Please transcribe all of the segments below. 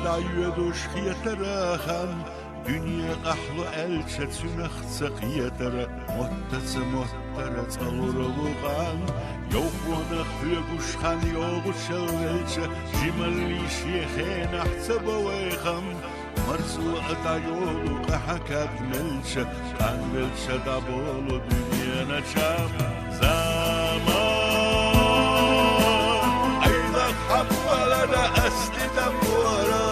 دعيدوش خيتراخن Dünya qahlı elçe çünəxçə xiyətərə Mottəçə mottərə çalırılıqan Yoxuna xüquşxan yoxuşə elçə Jiməli şiyəxən axçə bəvəyxəm Marsıl ədə yolu qəhəkət melçə Qən melçə dabolu dünyana çəm Zaman Aylaq hapvalara əslidən vura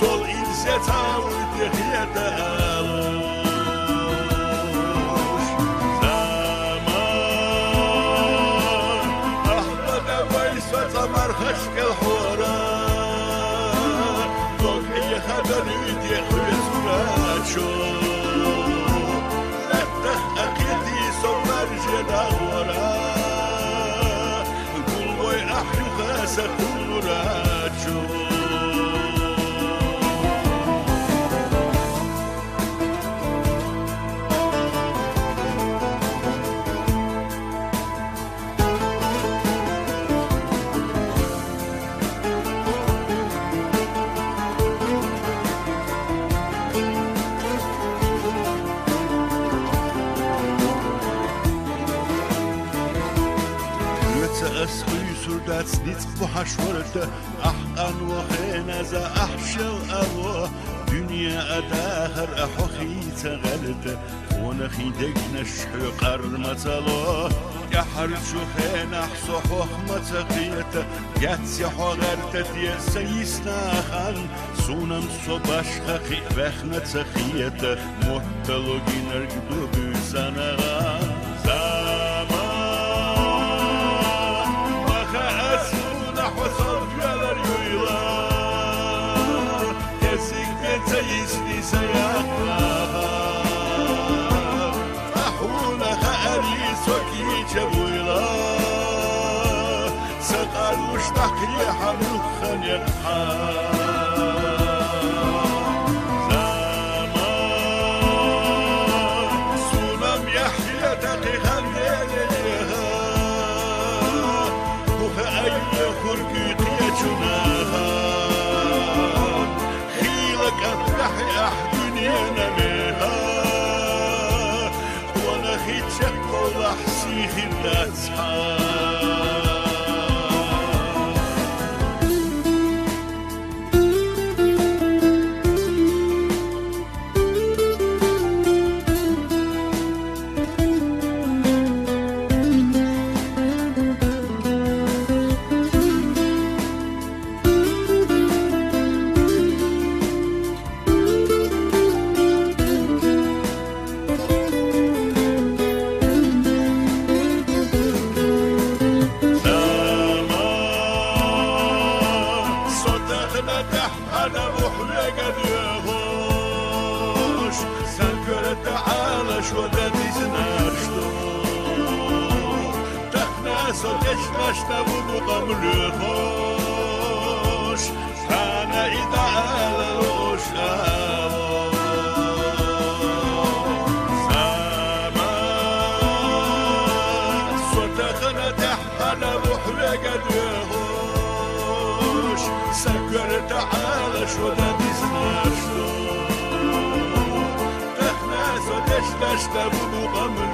Sol ilse tavırdı hiyedalış Zaman Ahmada vaysa tamar haşkel hora Dokeye kadar üdye hüzuraço Lette akidi sonlar jenavara Gulboy ahyukasa kulluraço Surdac nic bohaşvırdı Ahqan ve xenaza ahşel avo Dünya adahır ahoxiyta galdı Ona xidegna şhü qarmatalo Yaharçu xenah sohox mataqiyata Yatsi hoğarta diye sayisnaxan Sunam so başqa xivəxna taqiyata Muhtalogin ergdu büsanagan وصفيالر يويلا يسيك تيسني سياقها أحونا خاري سوكي جبويلا سقال مشتاقي حنوخن يرحى زمان سونام يحيى دقيقا ليليها خرقي قيتناها خيلك أفتحي أحدنينا بها وانا خيتشك والله حسيخي لا تصحى Geçmişte bunu kamlıyormuş Sana ideal oluşam Zaman Sotağına tehana buhre gediyormuş Sekör teala şoda dizmiştu Teknesi geçmişte bunu kamlıyormuş